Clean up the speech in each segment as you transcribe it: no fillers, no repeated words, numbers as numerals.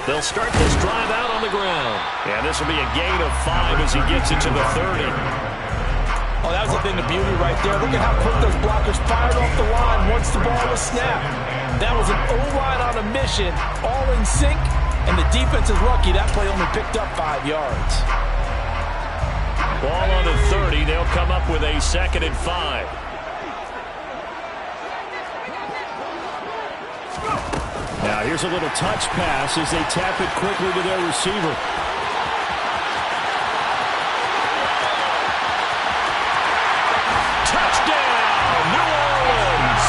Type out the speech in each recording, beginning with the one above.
They'll start this drive out on the ground. And this will be a gain of 5 as he gets it to the 30. Oh, that was a thing of beauty right there. Look at how quick those blockers fired off the line once the ball was snapped. That was an O-line on a mission, all in sync, and the defense is lucky that play only picked up 5 yards. Ball on the 30. They'll come up with a 2nd and 5. Now here's a little touch pass as they tap it quickly to their receiver. Touchdown, New Orleans!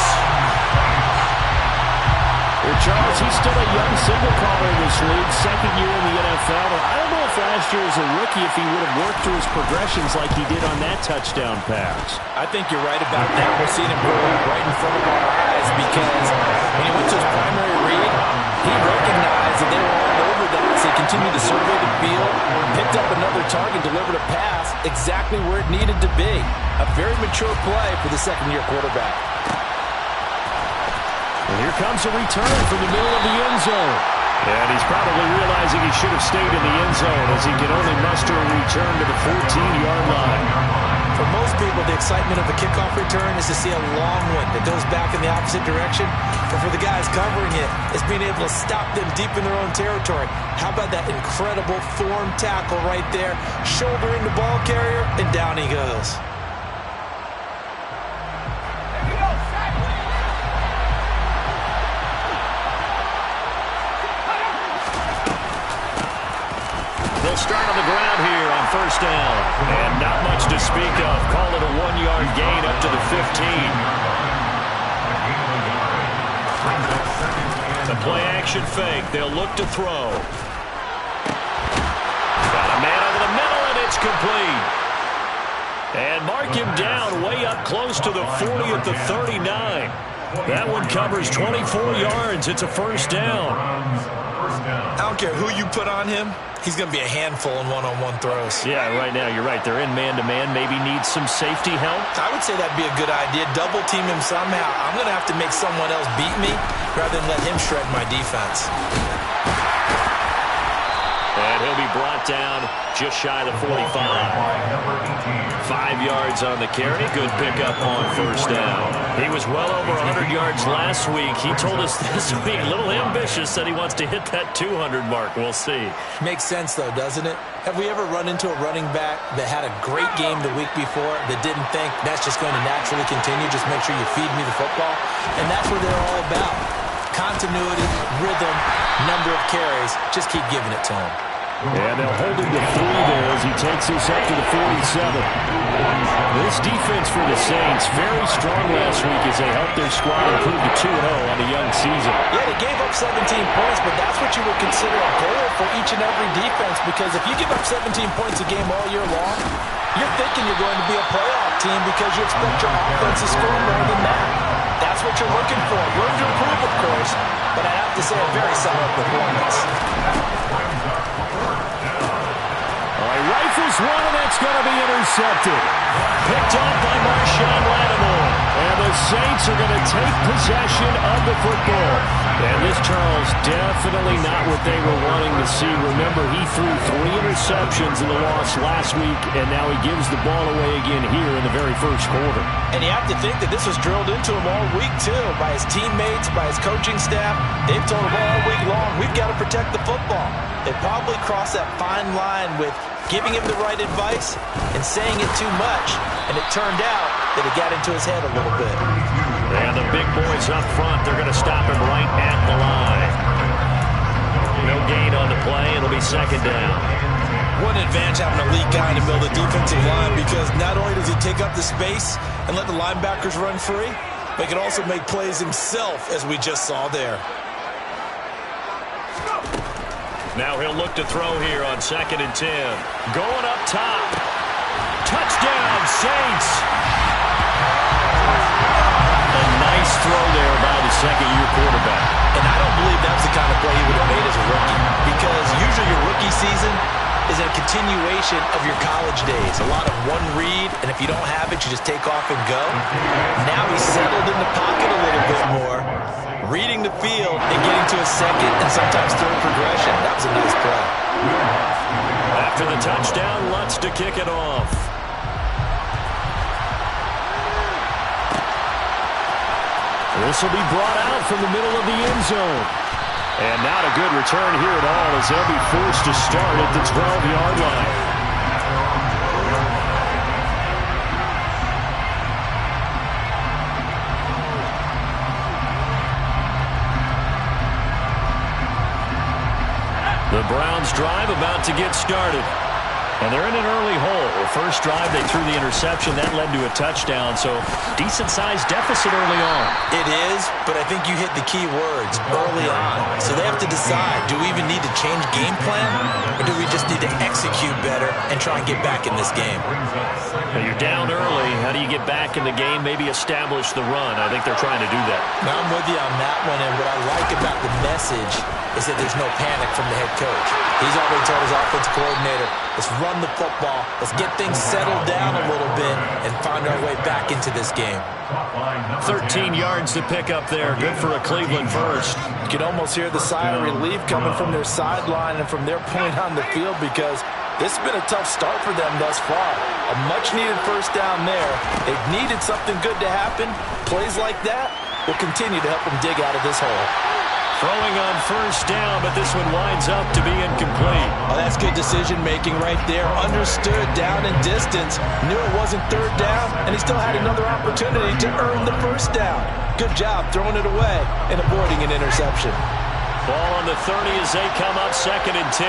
Well, Charles, he's still a young single caller in this league, 2nd year in the NFL. I don't know if last year as a rookie if he would have worked through his progressions like he did on that touchdown pass. I think you're right about that. We're seeing him grow right in front of our eyes because when he went to his primary read, he recognized that they were all over that as he continued to survey the field, picked up another target, delivered a pass exactly where it needed to be. A very mature play for the 2nd-year quarterback. And here comes a return from the middle of the end zone. And he's probably realizing he should have stayed in the end zone as he can only muster a return to the 14-yard line. For most people, the excitement of a kickoff return is to see a long one that goes back in the opposite direction. But for the guys covering it, it's being able to stop them deep in their own territory. How about that incredible form tackle right there? Shoulder in the ball carrier, and down he goes. They'll start on the ground here on 1st down. And not much to speak of. Call it a 1-yard gain up to the 15. The play-action fake. They'll look to throw. Got a man over the middle, and it's complete. And mark him down way up close to the 40 at the 39. That one covers 24 yards. It's a 1st down. I don't care who you put on him. He's going to be a handful in one-on-one throws. Yeah, right now, you're right. They're in man-to-man. Maybe needs some safety help. I would say that'd be a good idea. Double team him somehow. I'm going to have to make someone else beat me rather than let him shred my defense. And he'll be brought down just shy of the 45. 5 yards on the carry. Good pickup on 1st down. He was well over 100 yards last week. He told us this week, a little ambitious, said he wants to hit that 200 mark. We'll see. Makes sense, though, doesn't it? Have we ever run into a running back that had a great game the week before that didn't think that's just going to naturally continue? Just make sure you feed me the football. And that's what they're all about. Continuity, rhythm, number of carries. Just keep giving it to him. And they'll hold him to 3 there as he takes this up to the 47. This defense for the Saints, very strong last week as they helped their squad improve to 2-0 on the young season. Yeah, they gave up 17 points, but that's what you would consider a goal for each and every defense, because if you give up 17 points a game all year long, you're thinking you're going to be a playoff team because you expect your offense to score more than that. That's what you're looking for. Room to improve, of course, but I have to say a very solid performance. Rifles one, and that's going to be intercepted. Picked up by Marshawn Lattimore. And the Saints are going to take possession of the football. And this, Charles, definitely not what they were wanting to see. Remember, he threw 3 interceptions in the loss last week, and now he gives the ball away again here in the very 1st quarter. And you have to think that this was drilled into him all week, too, by his teammates, by his coaching staff. They've told him all week long, we've got to protect the football. They probably crossed that fine line with giving him the right advice and saying it too much. And it turned out that it got into his head a little bit. And the big boys up front, they're going to stop him right at the line. No gain on the play. It'll be 2nd down. What an advantage having a lead guy to build a defensive line, because not only does he take up the space and let the linebackers run free, but he can also make plays himself, as we just saw there. Now he'll look to throw here on 2nd and 10. Going up top. Touchdown, Saints. A nice throw there by the 2nd-year quarterback. And I don't believe that's the kind of play he would have made as a rookie, because usually your rookie season is a continuation of your college days. A lot of one read, and if you don't have it, you just take off and go. Now he's settled in the pocket a little bit more, reading the field and getting into a second and sometimes third progression. That was a nice play. After the touchdown, Lutz to kick it off. This will be brought out from the middle of the end zone. And not a good return here at all as they'll be forced to start at the 12-yard line. The Browns drive about to get started. And they're in an early hole. First drive, they threw the interception. That led to a touchdown, so decent-sized deficit early on. It is, but I think you hit the key words, early on. So they have to decide, do we even need to change game plan, or do we just need to execute better and try and get back in this game? Now you're down early. How do you get back in the game, maybe establish the run? I think they're trying to do that. Now I'm with you on that one, and what I like about the message is that there's no panic from the head coach. He's already told his offensive coordinator, let's run the football, let's get things settled down a little bit and find our way back into this game. 13 yards to pick up there. Good for a Cleveland first. You can almost hear the sigh of relief coming from their sideline and from their point on the field because this has been a tough start for them thus far. A much-needed first down there. They've needed something good to happen. Plays like that will continue to help them dig out of this hole. Throwing on first down, but this one winds up to be incomplete. Oh, that's good decision-making right there. Understood down and distance. Knew it wasn't third down, and he still had another opportunity to earn the first down. Good job throwing it away and avoiding an interception. Ball on the 30 as they come up 2nd and 10.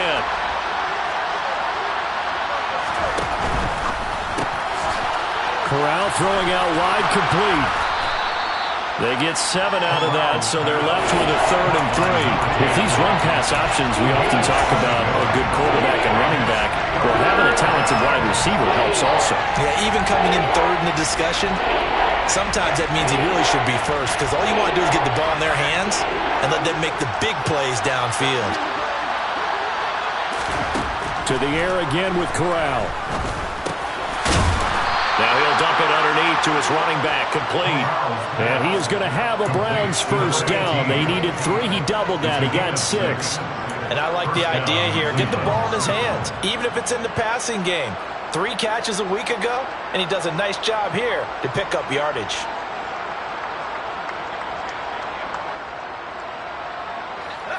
Corral throwing out wide, complete. They get 7 out of that, so they're left with a 3rd and 3. With these run-pass options, we often talk about a good quarterback and running back. Well, having a talented wide receiver helps also. Yeah, even coming in 3rd in the discussion, sometimes that means he really should be first because all you want to do is get the ball in their hands and let them make the big plays downfield. To the air again with Corral. Now he'll dump it underneath to his running back, complete. And he is going to have a Browns first down. They needed 3. He doubled that. He got 6. And I like the idea here. Get the ball in his hands, even if it's in the passing game. 3 catches a week ago, and he does a nice job here to pick up yardage.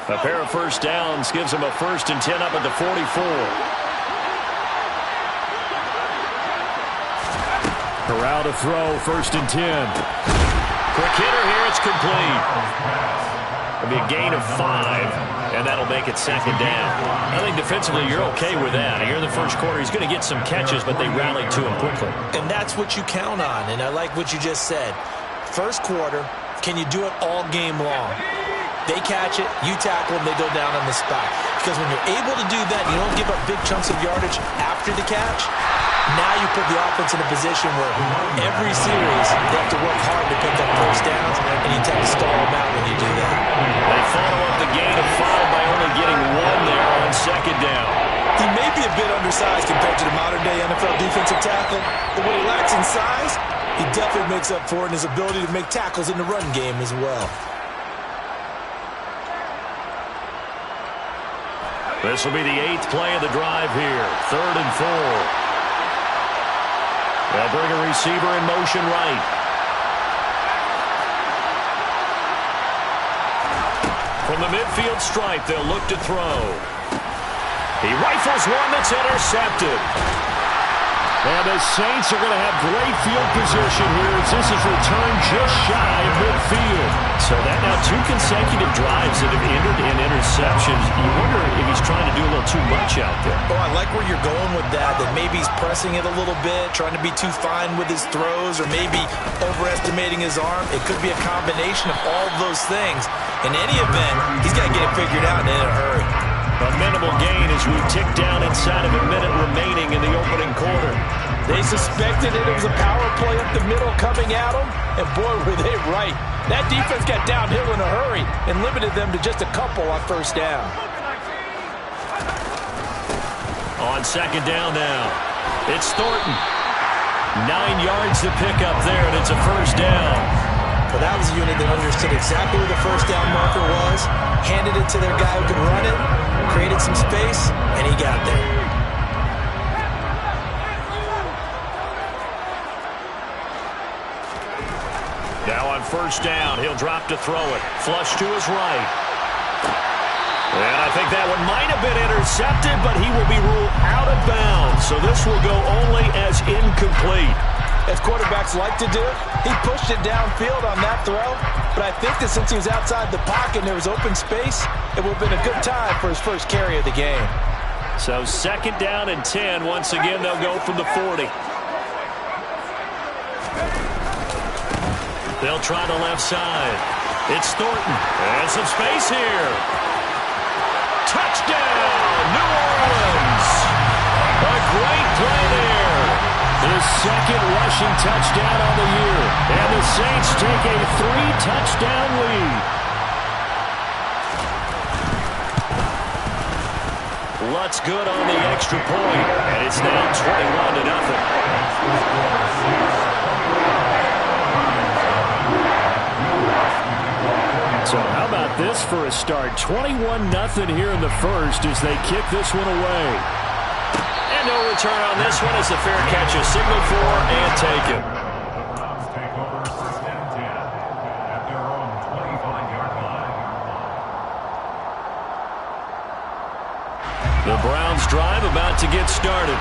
A pair of first downs gives him a 1st and 10 up at the 44. Corral to throw, 1st and 10. Quick hitter here, it's complete. It'll be a gain of 5, and that'll make it 2nd down. I think defensively you're okay with that. Here in the first quarter, he's going to get some catches, but they rallied to him quickly. And that's what you count on, and I like what you just said. First quarter, can you do it all game long? They catch it, you tackle them, they go down on the spot. Because when you're able to do that, you don't give up big chunks of yardage after the catch. Now you put the offense in a position where every series they have to work hard to pick up first downs, and you tend to stall them out when you do that. They follow up the gain of 5 by only getting 1 there on 2nd down. He may be a bit undersized compared to the modern-day NFL defensive tackle, but what he lacks in size, he definitely makes up for it in his ability to make tackles in the run game as well. This will be the 8th play of the drive here. 3rd and 4. They'll bring a receiver in motion right. From the midfield stripe, they'll look to throw. He rifles one that's intercepted. And the Saints are going to have great field position here as this is returned just shy of midfield. So that now 2 consecutive drives that have ended in interceptions. You wonder if he's trying to do a little too much out there. Oh, I like where you're going with that maybe he's pressing it a little bit, trying to be too fine with his throws, or maybe overestimating his arm. It could be a combination of all of those things. In any event, he's got to get it figured out in a hurry. A minimal gain as we tick down inside of a minute remaining in the opening quarter. They suspected it was a power play up the middle coming at them, and boy, were they right. That defense got downhill in a hurry and limited them to just a couple on first down. On 2nd down now, it's Thornton. 9 yards to pick up there, and it's a first down. Well, that was a unit that understood exactly where the first down marker was, handed it to their guy who could run it, created some space, and he got there. Now on first down, he'll drop to throw it. Flush to his right. And I think that one might have been intercepted, but he will be ruled out of bounds. So this will go only as incomplete. As quarterbacks like to do, he pushed it downfield on that throw, but I think that since he was outside the pocket and there was open space, it would have been a good time for his first carry of the game. So second down and 10. Once again, they'll go from the 40. They'll try the left side. It's Thornton. And some space here. Touchdown, New Orleans. A great play there. His second rushing touchdown on the year. And the Saints take a 3-touchdown lead. Lutz good on the extra point. And it's now 21-0. So how about this for a start? 21-0 here in the first as they kick this one away. And no return on this one as the fair catch is signaled for and taken. The Browns drive about to get started.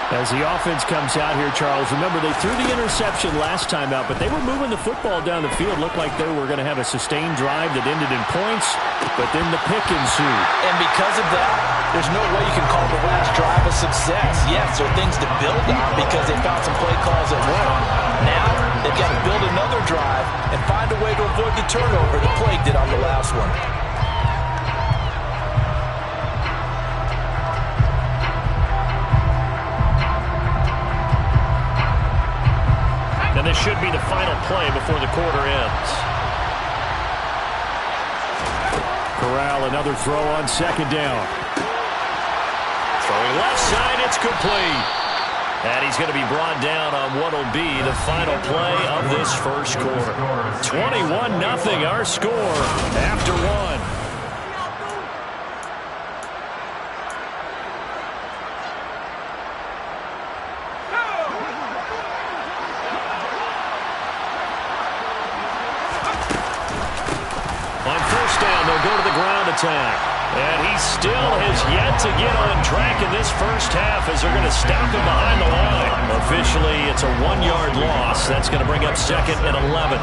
As the offense comes out here, Charles, remember they threw the interception last time out, but they were moving the football down the field. Looked like they were going to have a sustained drive that ended in points, but then the pick ensued. And because of that, there's no way you can call the last drive a success. Yes, there are things to build on because they found some play calls that worked. Now, they've got to build another drive and find a way to avoid the turnover the play did on the last one. And this should be the final play before the quarter ends. Corral, another throw on second down. Throwing left side, it's complete. And he's going to be brought down on what will be the final play of this first quarter. 21-0 our score after one. Go to the ground attack. And he still has yet to get on track in this first half as they're going to stop him behind the line. Officially, it's a 1-yard loss. That's going to bring up second and 11.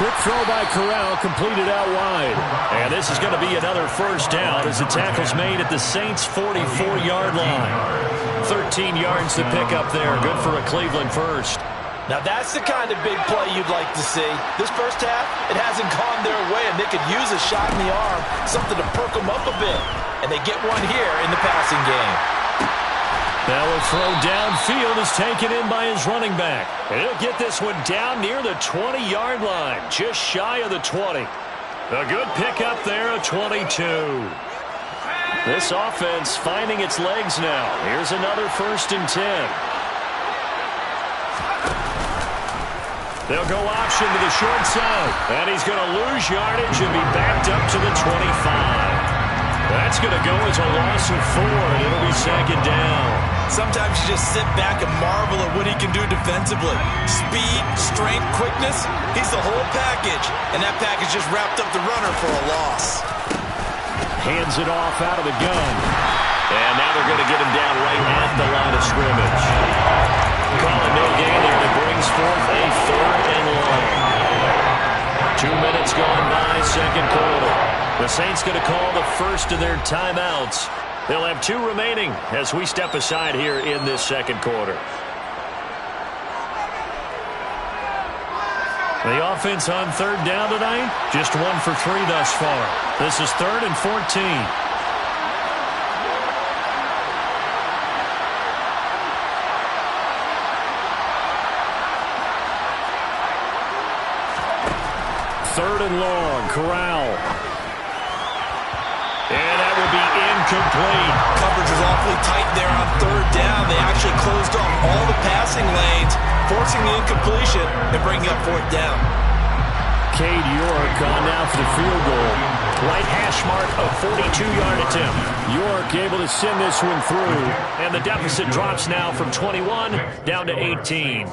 Quick throw by Corral, completed out wide. And this is going to be another first down as the tackle's made at the Saints' 44-yard line. 13 yards to pick up there. Good for a Cleveland first. Now that's the kind of big play you'd like to see. This first half, it hasn't gone their way, and they could use a shot in the arm, something to perk them up a bit. And they get one here in the passing game. Now a throw downfield is taken in by his running back. And he'll get this one down near the 20-yard line, just shy of the 20. A good pickup there, a 22. This offense finding its legs now. Here's another first and 10. They'll go option to the short side. And he's going to lose yardage and be backed up to the 25. That's going to go as a loss of 4, and it'll be second down. Sometimes you just sit back and marvel at what he can do defensively. Speed, strength, quickness, he's the whole package. And that package just wrapped up the runner for a loss. Hands it off out of the gun. And now they're going to get him down right at the line of scrimmage. Calling no gain there. It brings forth a third and long. 2 minutes gone by, second quarter. The Saints going to call the first of their timeouts. They'll have 2 remaining as we step aside here in this second quarter. The offense on third down tonight, just 1 for 3 thus far. This is 3rd and 14. Third and long, Corral. And that will be incomplete. Coverage was awfully tight there on third down. They actually closed off all the passing lanes, forcing the incompletion and bringing up fourth down. Cade York on now for the field goal. Right hash mark, a 42-yard attempt. York able to send this one through. And the deficit drops now from 21 down to 18.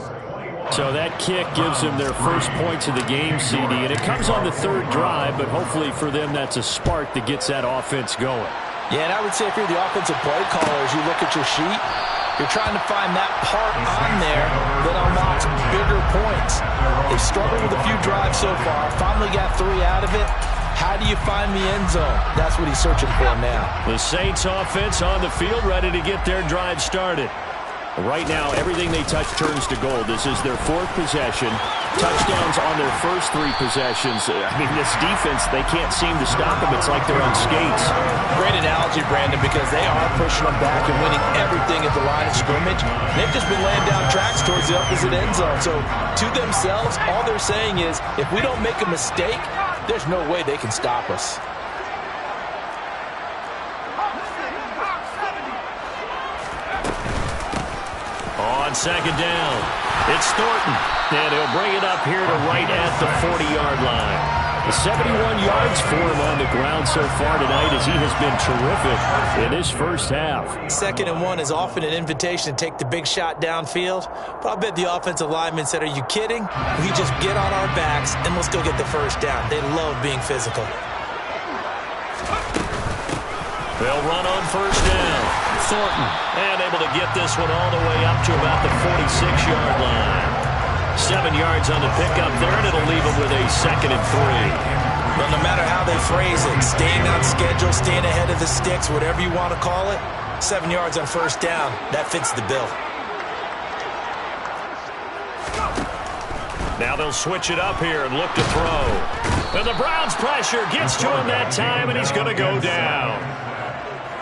So that kick gives them their first points of the game, CD. And it comes on the third drive, but hopefully for them that's a spark that gets that offense going. Yeah, and I would say if you're the offensive play caller, as you look at your sheet, you're trying to find that part on there that unlocks bigger points. They've struggled with a few drives so far. Finally got 3 out of it. How do you find the end zone? That's what he's searching for now. The Saints offense on the field ready to get their drive started. Right now, everything they touch turns to gold. This is their 4th possession. Touchdowns on their first 3 possessions. I mean, this defense, they can't seem to stop them. It's like they're on skates. Great analogy, Brandon, because they are pushing them back and winning everything at the line of scrimmage. They've just been laying down tracks towards the opposite end zone. So, to themselves, all they're saying is, if we don't make a mistake, there's no way they can stop us. On second down, it's Thornton, and he'll bring it up here to right at the 40-yard line. The 71 yards for him on the ground so far tonight as he has been terrific in his first half. 2nd and 1 is often an invitation to take the big shot downfield, but I bet the offensive lineman said, are you kidding? We just get on our backs and let's go get the first down. They love being physical. They'll run on first down. Thornton, and able to get this one all the way up to about the 46-yard line. 7 yards on the pickup there, and it'll leave them with a 2nd and 3. But no matter how they phrase it, staying on schedule, staying ahead of the sticks, whatever you want to call it, 7 yards on first down, that fits the bill. Now they'll switch it up here and look to throw. And the Browns' pressure gets to him that time, and he's going to go down.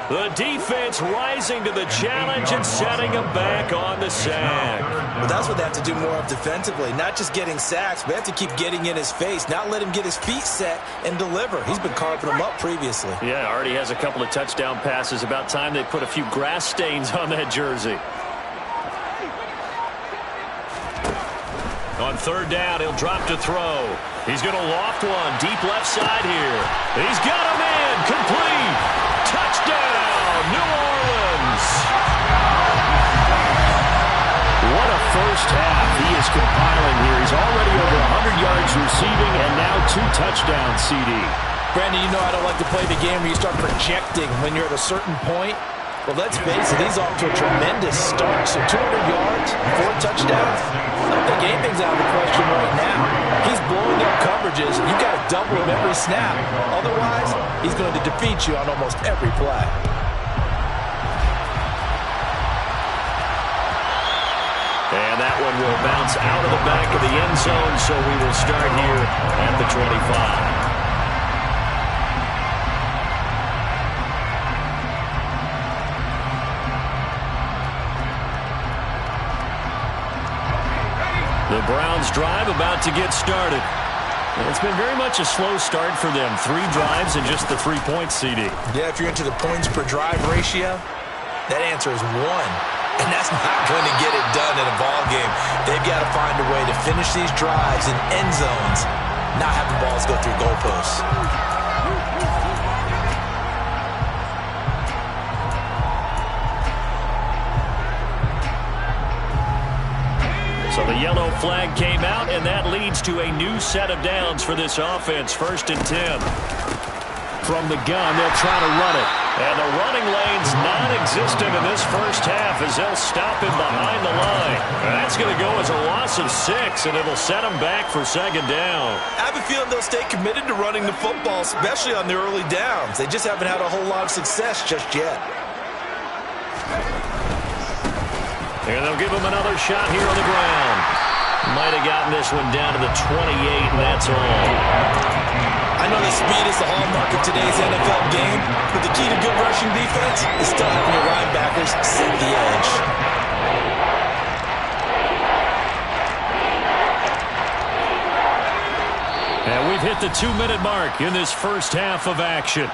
The defense rising to the challenge and setting him back on the sack. Well, that's what they have to do more of defensively. Not just getting sacks, but they have to keep getting in his face, not let him get his feet set and deliver. He's been carving them up previously. Yeah, already has a couple of touchdown passes. About time they put a few grass stains on that jersey. On third down, he'll drop to throw. He's going to loft one deep left side here. He's got him in. Complete. Touchdown, New Orleans. What a first half he is compiling here. He's already over 100 yards receiving and now 2 touchdowns, CD. Brandon, you know I don't like to play the game where you start projecting when you're at a certain point. Well, let's face it, he's off to a tremendous start. So 200 yards, 4 touchdowns. I don't think anything's out of the question right now. He's blowing up coverages. You've got to double him every snap. Otherwise, he's going to defeat you on almost every play. And that one will bounce out of the back of the end zone, so we will start here at the 25. The Browns drive about to get started. It's been very much a slow start for them. 3 drives and just the 3 points, CD. Yeah, if you're into the points per drive ratio, that answer is 1. And that's not going to get it done in a ball game. They've got to find a way to finish these drives in end zones, not having balls go through goalposts. So the yellow flag came out, and that leads to a new set of downs for this offense. 1st and 10. From the gun, they'll try to run it. And the running lane's non-existent in this first half as they'll stop him behind the line. And that's going to go as a loss of 6, and it'll set him back for 2nd down. I have a feeling they'll stay committed to running the football, especially on the early downs. They just haven't had a whole lot of success just yet. And they'll give him another shot here on the ground. Might have gotten this one down to the 28, and that's all. I know that speed is the hallmark of today's NFL game, but the key to good rushing defense is still having your linebackers set the edge. And we've hit the 2-minute mark in this first half of action.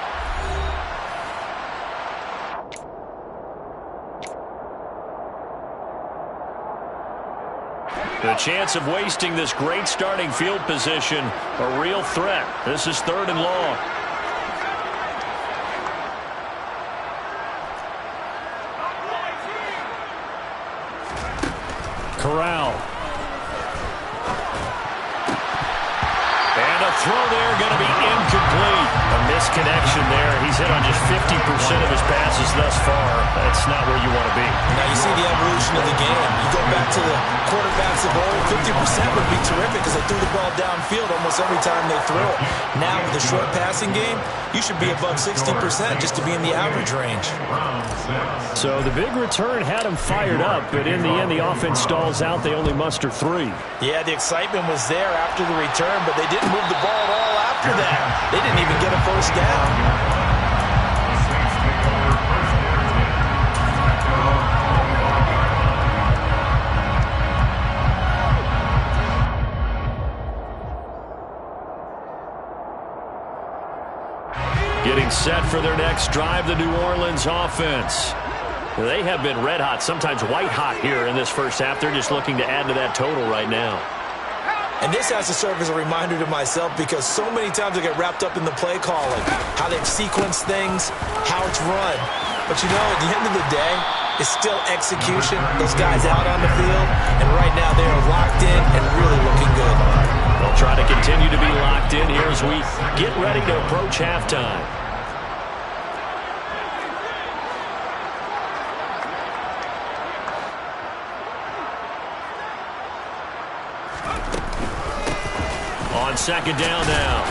The chance of wasting this great starting field position, a real threat. This is 3rd and long. Corral. And a throw there going to be incomplete. A misconnection there. He's hit on just 50% of his passes thus far. That's not where you want to be. Now you see the evolution of the game. You go back to the quarterbacks of old, 50% would be terrific because they threw the ball downfield almost every time they threw it. Now with the short passing game, you should be above 60% just to be in the average range. So the big return had him fired up, but in the end the offense stalls out. They only muster 3. Yeah, the excitement was there after the return, but they didn't move the ball at all after that. They didn't even get a first down. Getting set for their next drive, the New Orleans offense. They have been red hot, sometimes white hot here in this first half. They're just looking to add to that total right now. And this has to serve as a reminder to myself because so many times I get wrapped up in the play calling, how they've sequenced things, how it's run. But you know, at the end of the day, it's still execution. Those guys out on the field, and right now they are locked in and really looking good. They'll try to continue to be locked in here as we get ready to approach halftime. On 2nd down now,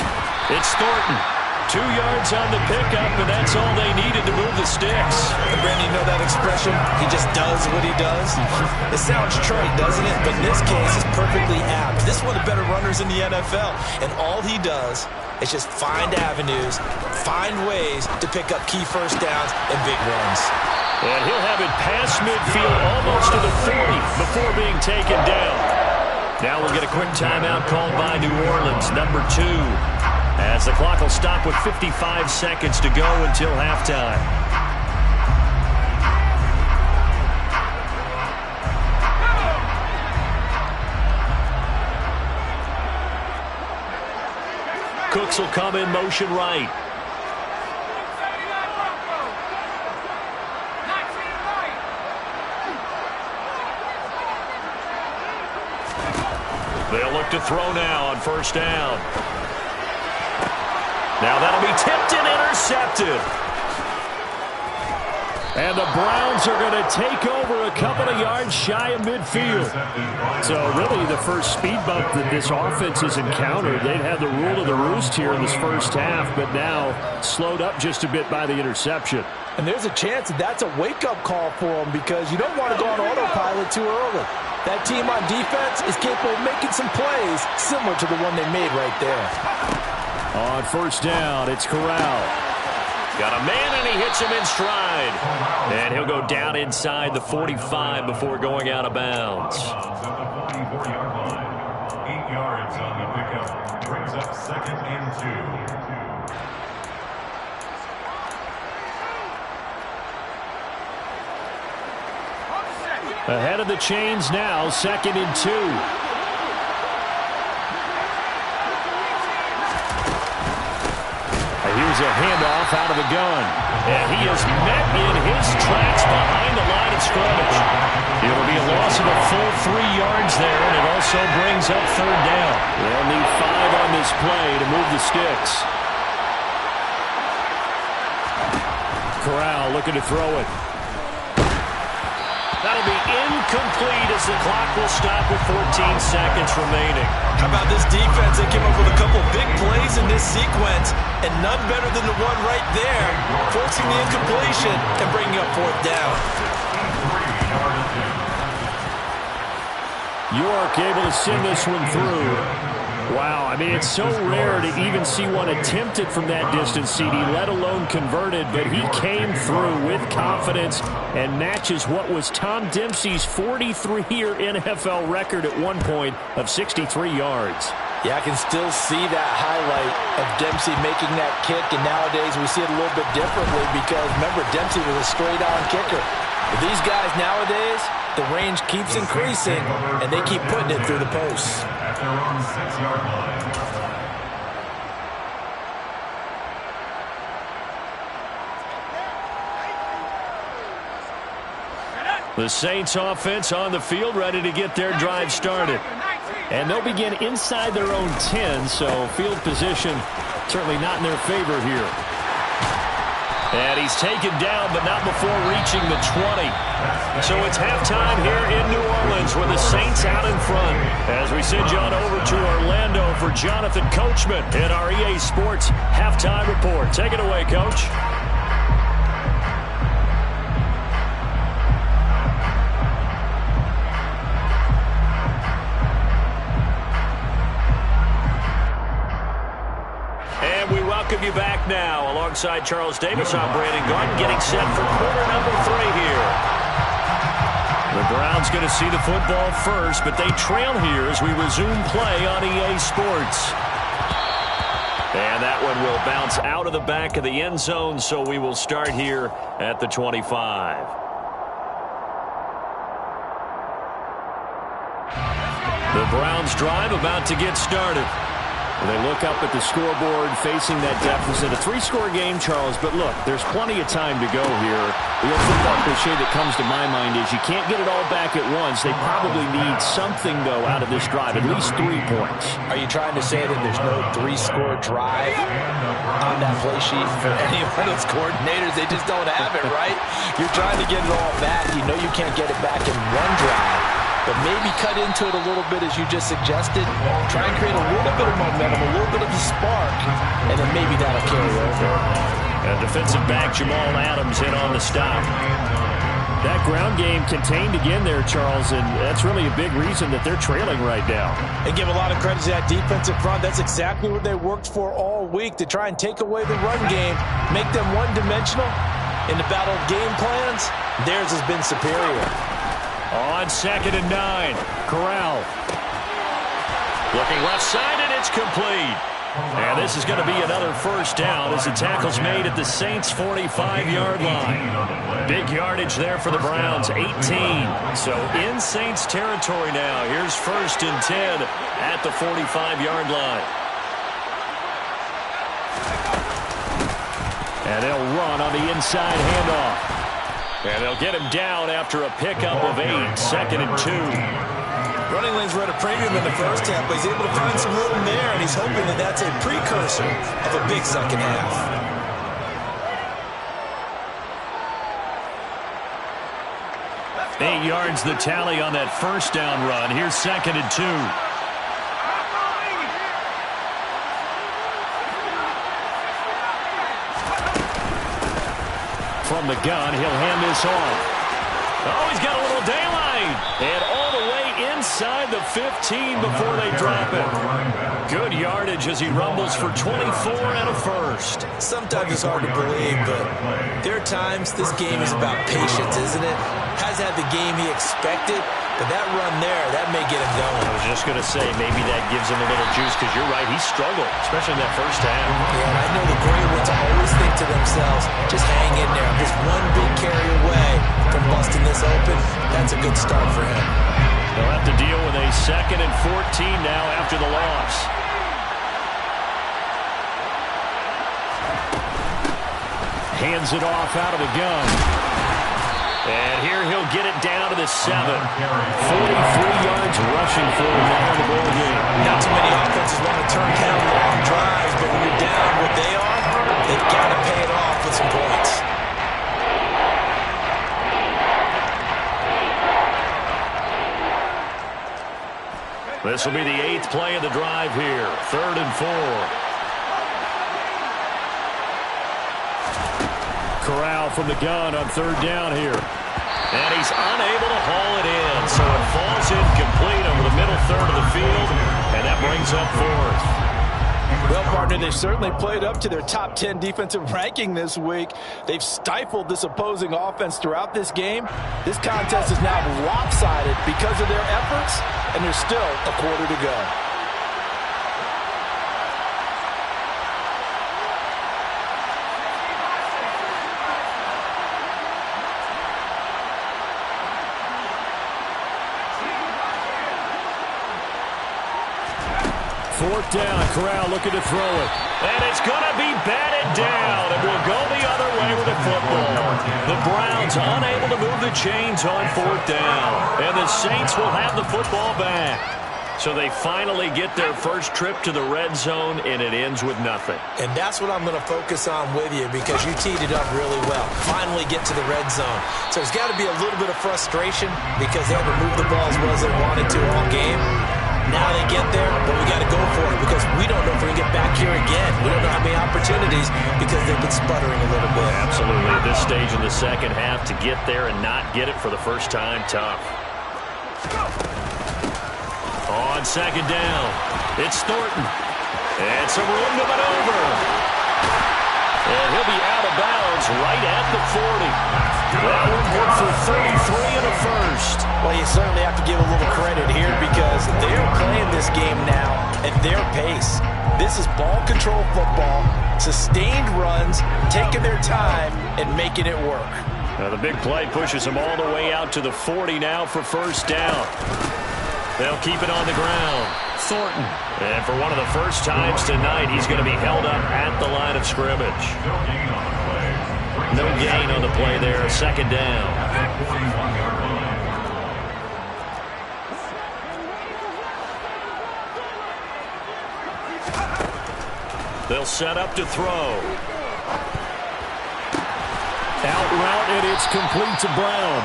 it's Thornton. 2 yards on the pickup, and that's all they needed to move the sticks. And Brandon, you know that expression? He just does what he does. It sounds trite, doesn't it? But in this case, it's perfectly apt. This is one of the better runners in the NFL, and all he does is just find avenues, find ways to pick up key first downs and big runs. And he'll have it past midfield almost to the 40 before being taken down. Now we'll get a quick timeout called by New Orleans, number 2. As the clock will stop with 55 seconds to go until halftime. Cooks will come in motion right. They'll look to throw now on 1st down. Now that'll be tipped and intercepted. And the Browns are going to take over a couple of yards shy of midfield. So really the first speed bump that this offense has encountered. They've had the rule of the roost here in this first half, but now slowed up just a bit by the interception. And there's a chance that that's a wake-up call for them because you don't want to go on autopilot too early. That team on defense is capable of making some plays similar to the one they made right there. On 1st down, it's Corral. Got a man, and he hits him in stride. And he'll go down inside the 45 before going out of bounds. 8 yards on the pickup. Brings up 2nd and 2. Ahead of the chains now, 2nd and 2. Here's a handoff out of the gun. And he is met in his tracks behind the line of scrimmage. It'll be a loss of a full 3 yards there, and it also brings up 3rd down. They'll need 5 on this play to move the sticks. Corral looking to throw it. That'll be incomplete as the clock will stop with 14 seconds remaining. How about this defense? They came up with a couple big plays in this sequence, and none better than the one right there, forcing the incompletion and bringing up 4th down. York able to send this one through. Wow, I mean, it's so rare to even see one attempted from that distance, CD, let alone converted, but he came through with confidence and matches what was Tom Dempsey's 43-year NFL record at one point of 63 yards. Yeah, I can still see that highlight of Dempsey making that kick, and nowadays we see it a little bit differently because, remember, Dempsey was a straight-on kicker. But these guys nowadays, The range keeps increasing, and they keep putting it through the posts. At their own 6-yard line. The Saints offense on the field, ready to get their drive started. And they'll begin inside their own 10, so field position certainly not in their favor here. And he's taken down, but not before reaching the 20. So it's halftime here in New Orleans with the Saints out in front. As we send you on over to Orlando for Jonathan Coachman in our EA Sports halftime report. Take it away, Coach. Welcome you back now. Alongside Charles Davis, I'm Brandon Garden, getting set for quarter number 3 here. The Browns going to see the football first, but they trail here as we resume play on EA Sports. And that one will bounce out of the back of the end zone, so we will start here at the 25. The Browns drive about to get started. They look up at the scoreboard facing that deficit. A 3-score game, Charles, but look, there's plenty of time to go here. The old football cliche that comes to my mind is you can't get it all back at once. They probably need something, though, out of this drive, at least 3 points. Are you trying to say that there's no 3-score drive on that play sheet for any one of those coordinators? They just don't have it, right? You're trying to get it all back. You know you can't get it back in one drive. But maybe cut into it a little bit as you just suggested. Try and create a little bit of momentum, a little bit of a spark, and then maybe that'll carry over. And defensive back Jamal Adams in on the stop. That ground game contained again there, Charles, and that's really a big reason that they're trailing right now. And give a lot of credit to that defensive front. That's exactly what they worked for all week, to try and take away the run game, make them one-dimensional. In the battle of game plans, theirs has been superior. On 2nd and 9, Corral. Looking left side, and it's complete. And this is going to be another first down as the tackle's made at the Saints' 45-yard line. Big yardage there for the Browns, 18. So in Saints territory now. Here's 1st and 10 at the 45-yard line. And they'll run on the inside handoff. And they'll get him down after a pickup of 8, 2nd and 2. Running lanes were at a premium in the first half, but he's able to find some room there, and he's hoping that that's a precursor of a big second half. Eight yards the tally on that first down run. Here's 2nd and 2. From the gun, he'll hand this off. Oh, he's got a little daylight. And all the way inside the 15 before they drop it. Good yardage as he rumbles for 24 and a first. Sometimes it's hard to believe, but there are times this game is about patience, isn't it? Has had the game he expected, but that run there, that may get him going. I was just going to say, maybe that gives him a little juice, because you're right, he struggled, especially in that first half. Yeah, and I know the great ones always think to themselves, just hang in there. Just one big carry away from busting this open. That's a good start for him. They'll have to deal with a 2nd and 14 now after the loss. Hands it off out of the gun. And here he'll get it down to the 7. 43 yards rushing for him now in the ball game. Not too many offenses want to turn down long drives, but when you're down what they are, they've got to pay it off with some points. This will be the 8th play of the drive here. 3rd and 4. Corral from the gun on 3rd down here. And he's unable to haul it in. So it falls incomplete over the middle third of the field. And that brings up 4th. Well, partner, they've certainly played up to their top 10 defensive ranking this week. They've stifled this opposing offense throughout this game. This contest is now lopsided because of their efforts, and there's still a quarter to go. 4th down. Corral looking to throw it. And it's going to be batted down. And we'll go the other way with the football. The Browns unable to move the chains on 4th down. And the Saints will have the football back. So they finally get their first trip to the red zone, and it ends with nothing. And that's what I'm going to focus on with you because you teed it up really well. Finally get to the red zone. So there's got to be a little bit of frustration because they haven't moved the ball as well as they wanted to all game. Now they get there, but we got to go for it because we don't know if we're going to get back here again. We don't know how many opportunities because they've been sputtering a little bit. Absolutely. At this stage in the second half, to get there and not get it for the first time, tough. On 2nd down, it's Thornton. And some room to maneuver. And he'll be out of bounds right at the 40. That one good for 33 and a first. Well, you certainly have to give a little credit here because they're playing this game now at their pace. This is ball control football, sustained runs, taking their time, and making it work. Now the big play pushes them all the way out to the 40 now for 1st down. They'll keep it on the ground. Thornton. And for one of the first times tonight, he's going to be held up at the line of scrimmage. No gain on the play there. 2nd down. They'll set up to throw. Out route, and it's complete to Brown.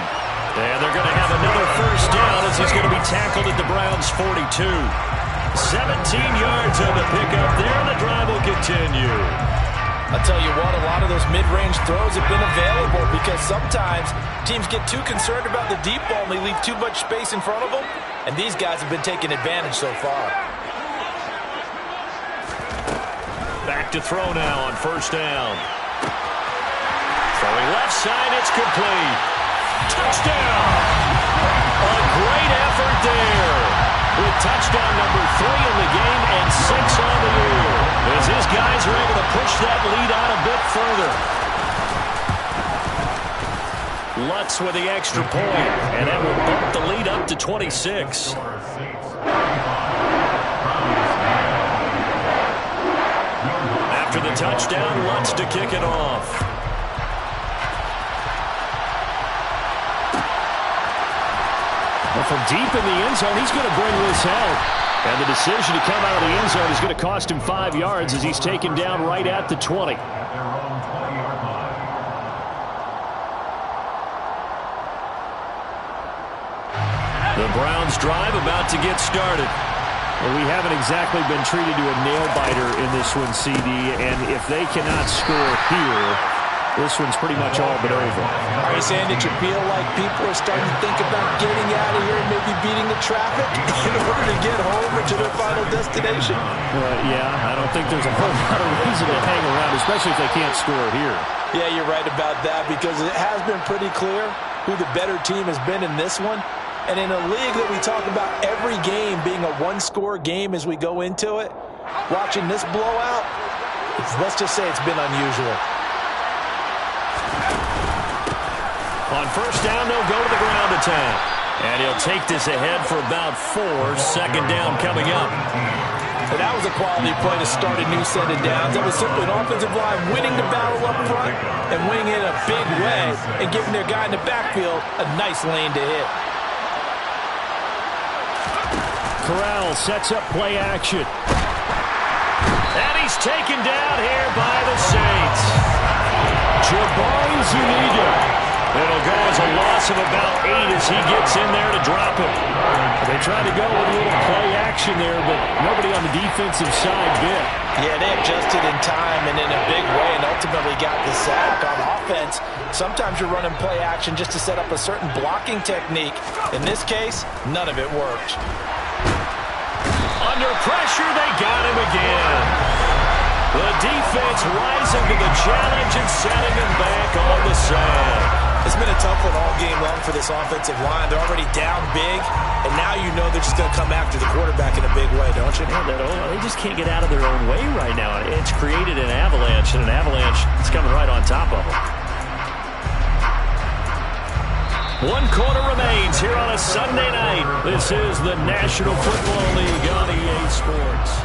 And they're going to have another first down as he's going to be tackled at the Browns' 42. 17 yards on the pickup there, and the drive will continue. I'll tell you what, a lot of those mid-range throws have been available because sometimes teams get too concerned about the deep ball and they leave too much space in front of them, and these guys have been taking advantage so far. Back to throw now on 1st down. Throwing left side, it's complete. Touchdown! A great effort there. With touchdown number 3 in the game and 6 on the year. As his guys are able to push that lead out a bit further. Lutz with the extra point, and that will bump the lead up to 26. After the touchdown, Lutz to kick it off. Well, from deep in the end zone, he's going to bring this out. And the decision to come out of the end zone is going to cost him 5 yards as he's taken down right at the 20. The Browns drive about to get started. Well, we haven't exactly been treated to a nail-biter in this one, CD. And if they cannot score here, this one's pretty much all but over. Are you saying that you feel like people are starting to think about getting out of here and maybe beating the traffic in order to get home or to their final destination? Yeah, I don't think there's a whole lot of reason to hang around, especially if they can't score here. Yeah, you're right about that because it has been pretty clear who the better team has been in this one. And in a league that we talk about every game being a one-score game as we go into it, watching this blowout, let's just say it's been unusual. On 1st down, they'll go to the ground attack. And he'll take this ahead for about 4. 2nd down coming up. And that was a quality play to start a new set of downs. That was simply an offensive line winning the battle up front and winning it in a big way and giving their guy in the backfield a nice lane to hit. Corral sets up play action. And he's taken down here by the Saints. Jabari Zuniga. It'll go as a loss of about 8 as he gets in there to drop it. They tried to go with a little play action there, but nobody on the defensive side bit. Yeah, they adjusted in time and in a big way and ultimately got the sack. On offense, sometimes you're running play action just to set up a certain blocking technique. In this case, none of it worked. Under pressure, they got him again. The defense rising to the challenge and setting him back on the side. It's been a tough one all game long for this offensive line. They're already down big, and now you know they're just going to come after the quarterback in a big way, don't you? Yeah, they just can't get out of their own way right now. It's created an avalanche, and an avalanche is coming right on top of them. 1 quarter remains here on a Sunday night. This is the National Football League on EA Sports.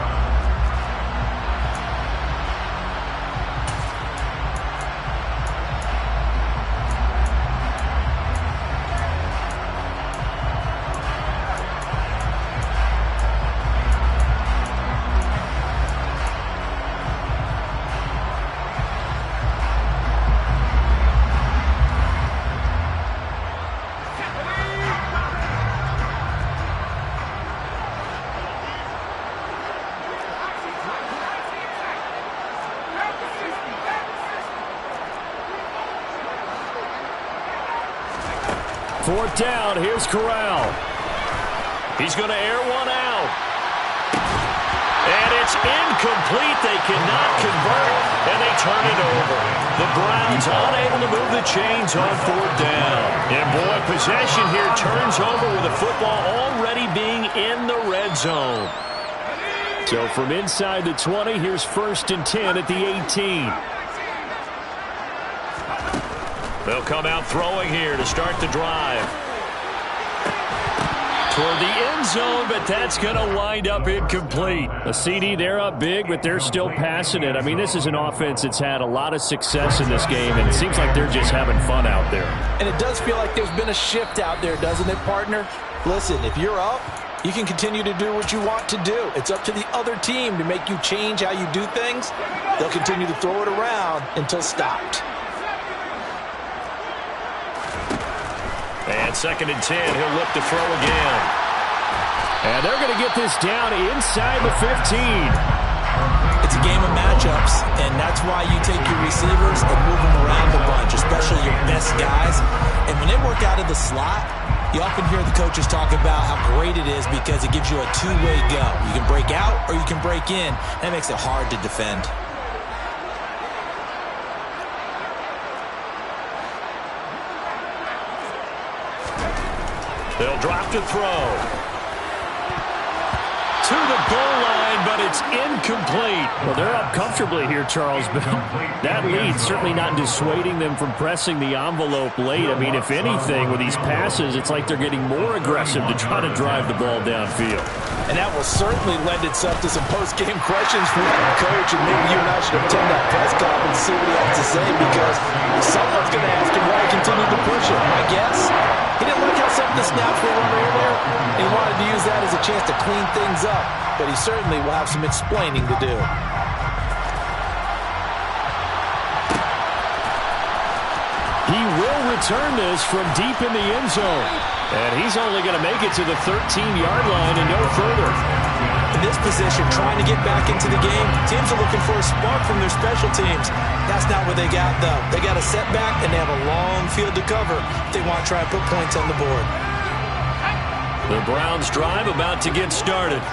Fourth down, here's Corral. He's going to air one out. And it's incomplete. They cannot convert, and they turn it over. The Browns unable to move the chains on fourth down. And, boy, possession here turns over with the football already being in the red zone. So from inside the 20, here's 1st and 10 at the 18. They'll come out throwing here to start the drive. Toward the end zone, but that's going to wind up incomplete. A CD, they're up big, but they're still passing it. I mean, this is an offense that's had a lot of success in this game, and it seems like they're just having fun out there. And it does feel like there's been a shift out there, doesn't it, partner? Listen, if you're up, you can continue to do what you want to do. It's up to the other team to make you change how you do things. They'll continue to throw it around until stopped. And 2nd and 10, he'll look to throw again. And they're going to get this down inside the 15. It's a game of matchups, and that's why you take your receivers and move them around a bunch, especially your best guys. And when they work out of the slot, you often hear the coaches talk about how great it is because it gives you a two-way go. You can break out or you can break in. That makes it hard to defend. They'll drop to throw. To the goal line, but it's incomplete. Well, they're up comfortably here, Charles, but that lead certainly not dissuading them from pressing the envelope late. I mean, if anything, with these passes, it's like they're getting more aggressive to try to drive the ball downfield. And that will certainly lend itself to some post-game questions from the coach, and maybe you and I should attend that press conference and see what he has to say, because someone's going to ask him why he continued to push it. My guess, he didn't like how some of the snaps were run earlier, and he wanted to use that as a chance to clean things up, but he certainly will have some explaining to do. He will return this from deep in the end zone. And he's only going to make it to the 13-yard line and no further. In this position, trying to get back into the game, teams are looking for a spark from their special teams. That's not what they got, though. They got a setback, and they have a long field to cover if they want to try and put points on the board. The Browns drive about to get started.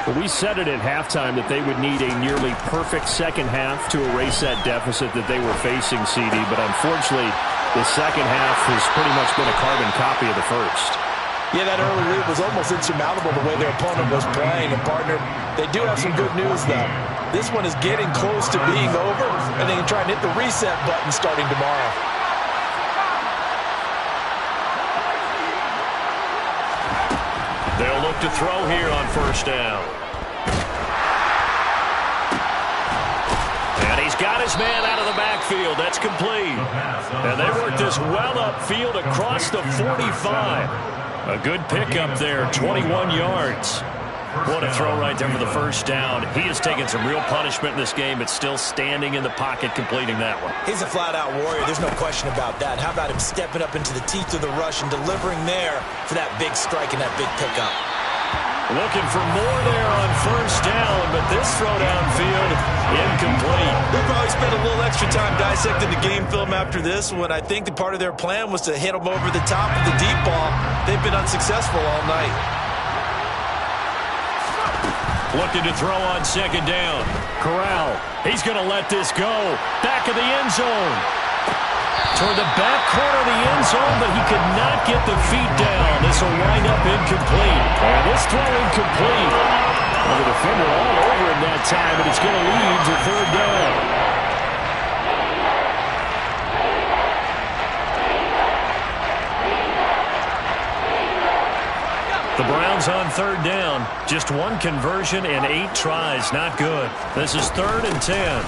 Well, we said it at halftime that they would need a nearly perfect second half to erase that deficit that they were facing, CD. But unfortunately, the second half has pretty much been a carbon copy of the first. Yeah, that early lead was almost insurmountable the way their opponent was playing. And, partner, they do have some good news, though. This one is getting close to being over, and they can try and hit the reset button starting tomorrow. They'll look to throw here on first down. And he's got his man out of the backfield. That's complete. And they work this well upfield across the 45. A good pickup there, 21 yards. What a throw right there for the first down. He has taken some real punishment in this game, but still standing in the pocket completing that one. He's a flat-out warrior. There's no question about that. How about him stepping up into the teeth of the rush and delivering there for that big strike and that big pickup? Looking for more there on first down, but this throw downfield, incomplete. They'll probably spend a little extra time dissecting the game film after this one. I think the part of their plan was to hit them over the top of the deep ball. They've been unsuccessful all night. Looking to throw on second down. Corral, he's going to let this go. Back of the end zone. Toward the back corner of the end zone, but he could not get the feet down. This will wind up incomplete. And this throw incomplete. Well, the defender all over him that time, but it's going to lead to third down. The Browns on third down. Just one conversion and 8 tries. Not good. This is 3rd and 10.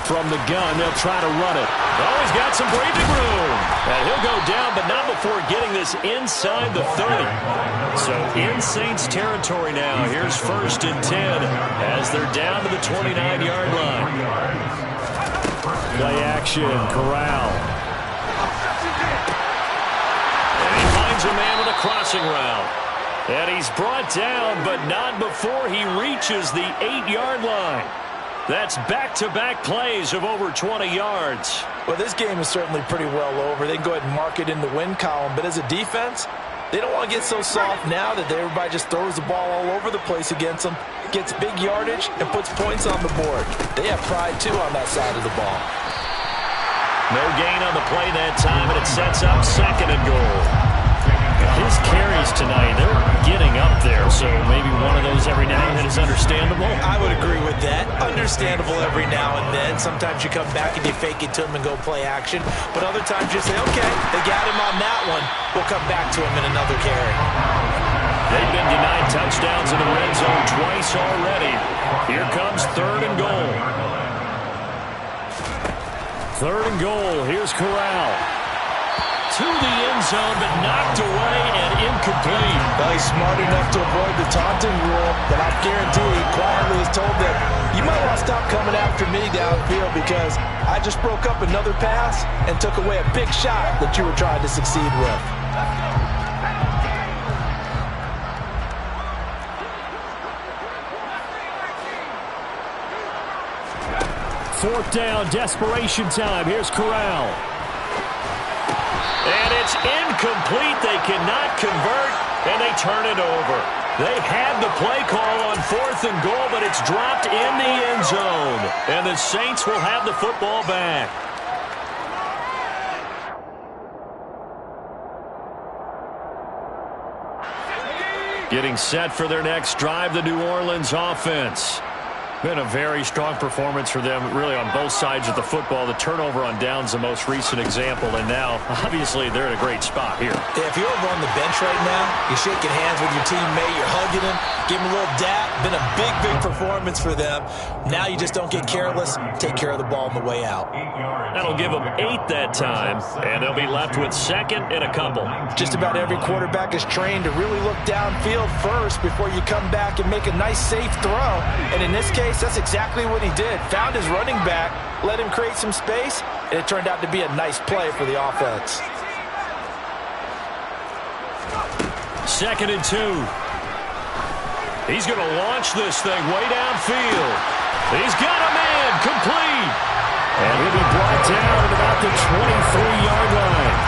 From the gun, they'll try to run it. Oh, he's got some breathing room. And he'll go down, but not before getting this inside the 30. So in Saints territory now. Here's 1st and 10 as they're down to the 29-yard line. Play action, Corral. And he finds a man with a crossing route. And he's brought down, but not before he reaches the 8-yard line. That's back-to-back plays of over 20 yards. Well, this game is certainly pretty well over. They can go ahead and mark it in the win column. But as a defense, they don't want to get so soft now that everybody just throws the ball all over the place against them, gets big yardage, and puts points on the board. They have pride, too, on that side of the ball. No gain on the play that time, and it sets up 2nd and goal. His carries tonight, they're getting up there, so maybe one of those every now and then is understandable. I would agree with that. Understandable every now and then. Sometimes you come back and you fake it to him and go play action. But other times you say, okay, they got him on that one. We'll come back to him in another carry. They've been denied touchdowns in the red zone twice already. Here comes 3rd and goal. 3rd and goal. Here's Corral. To the end zone, but knocked away and incomplete. Well, he's smart enough to avoid the taunting rule, but I guarantee he quietly has told them, you might want to stop coming after me downfield because I just broke up another pass and took away a big shot that you were trying to succeed with. Fourth down, desperation time. Here's Corral. And it's incomplete. They cannot convert, and they turn it over. They had the play call on 4th and goal, but it's dropped in the end zone. And the Saints will have the football back. Getting set for their next drive, the New Orleans offense. Been a very strong performance for them, really, on both sides of the football. The turnover on downs, the most recent example, and now, obviously, they're in a great spot here. Yeah, if you're over on the bench right now, you're shaking hands with your teammate, you're hugging him, give him a little dap. Been a big, big performance for them. Now you just don't get careless. Take care of the ball on the way out. That'll give them 8 that time, and they'll be left with 2nd and a couple. Just about every quarterback is trained to really look downfield first before you come back and make a nice, safe throw. And in this case, that's exactly what he did. Found his running back, let him create some space, and it turned out to be a nice play for the offense. 2nd and 2. He's going to launch this thing way downfield. He's got a man complete. And he'll be brought down at about the 23-yard line.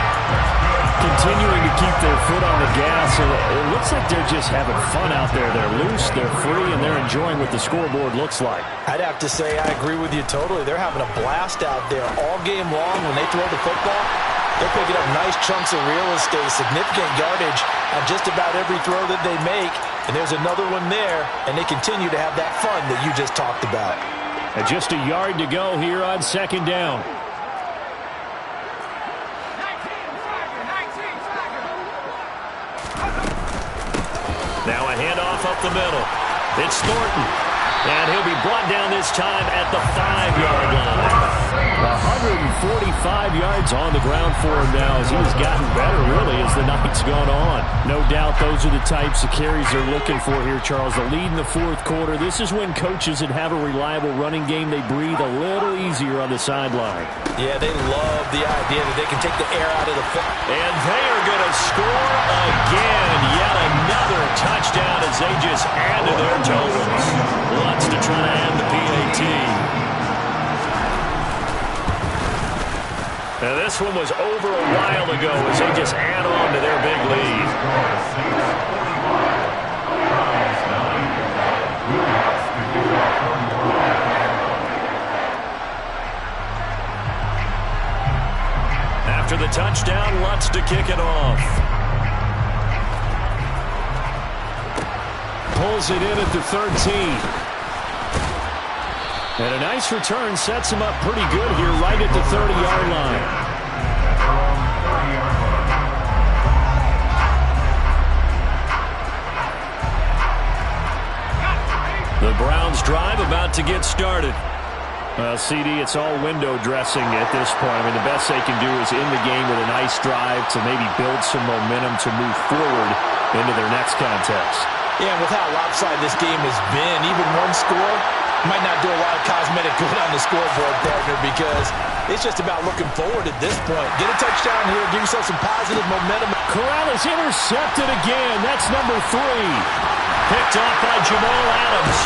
Continuing to keep their foot on the gas. It looks like they're just having fun out there. They're loose, they're free, and they're enjoying what the scoreboard looks like. I'd have to say I agree with you totally. They're having a blast out there all game long when they throw the football. They're picking up nice chunks of real estate, significant yardage on just about every throw that they make. And there's another one there, and they continue to have that fun that you just talked about. And just a yard to go here on 2nd down. Now a handoff up the middle. It's Thornton. And he'll be brought down this time at the 5-yard line. 145 yards on the ground for him now as he's gotten better, really, as the night's gone on. No doubt those are the types of carries they're looking for here, Charles. The lead in the 4th quarter. This is when coaches that have a reliable running game, they breathe a little easier on the sideline. Yeah, they love the idea that they can take the air out of the foot. And they are going to score again. Yet another touchdown as they just add to their totals. Wants to try to add the PAT. Now this one was over a while ago as they just add on to their big lead. After the touchdown, Lutz to kick it off. Pulls it in at the 13. And a nice return sets him up pretty good here right at the 30-yard line. The Browns drive about to get started. Well, CD, it's all window dressing at this point. I mean, the best they can do is in the game with a nice drive to maybe build some momentum to move forward into their next contest. Yeah, and with how lopsided this game has been, even one score might not do a lot of cosmetic good on the scoreboard, partner, because it's just about looking forward at this point. Get a touchdown here, give yourself some positive momentum. Corral is intercepted again. That's number 3. Picked off by Jamal Adams.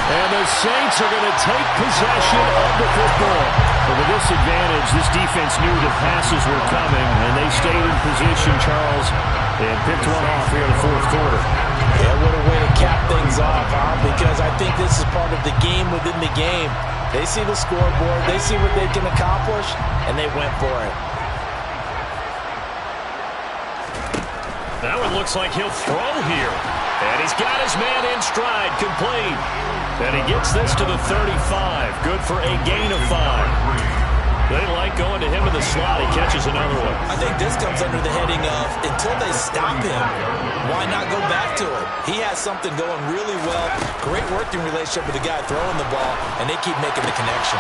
And the Saints are going to take possession of the football. But with this advantage, this defense knew the passes were coming, and they stayed in position, Charles, and picked one off here in the fourth quarter. Yeah, what a way to cap things off, huh? Because I think this is part of the game within the game. They see the scoreboard, they see what they can accomplish, and they went for it. That one looks like he'll throw here. And he's got his man in stride, complete. And he gets this to the 35. Good for a gain of 5. They like going to him in the slot. He catches another one. I think this comes under the heading of, until they stop him, why not go back to it? He has something going really well. Great working relationship with the guy throwing the ball, and they keep making the connection.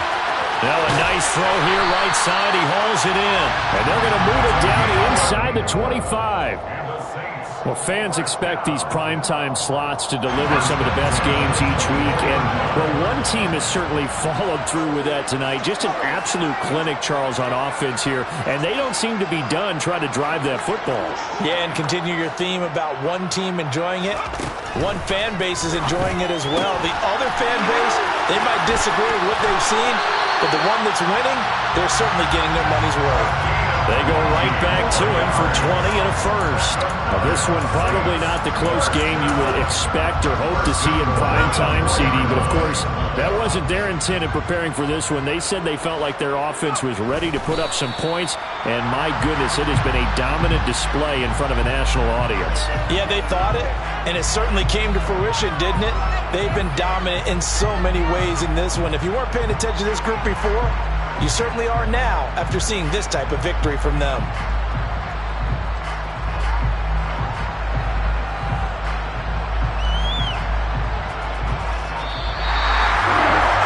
Now a nice throw here, right side. He hauls it in. And they're going to move it down inside the 25. Well, fans expect these primetime slots to deliver some of the best games each week. And, well, one team has certainly followed through with that tonight. Just an absolute clinic, Charles, on offense here. And they don't seem to be done trying to drive that football. Yeah, and continue your theme about one team enjoying it. One fan base is enjoying it as well. The other fan base, they might disagree with what they've seen, but the one that's winning, they're certainly getting their money's worth. They go right back to him for 20 and a first. Now, this one probably not the close game you would expect or hope to see in prime time, CD. But, of course, that wasn't their intent in preparing for this one. They said they felt like their offense was ready to put up some points. And, my goodness, it has been a dominant display in front of a national audience. Yeah, they thought it, and it certainly came to fruition, didn't it? They've been dominant in so many ways in this one. If you weren't paying attention to this group before, you certainly are now after seeing this type of victory from them.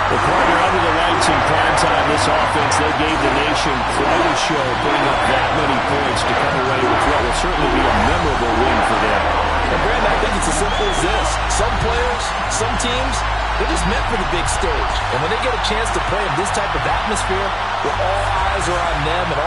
Well, partner, under the lights in prime time, this offense, they gave the nation quite a show, putting up that many points to come away with what will certainly be a memorable win for them. And Brandon, I think it's as simple as this. Some players, some teams, they're just meant for the big stage. And when they get a chance to play in this type of atmosphere, where all eyes are on them and all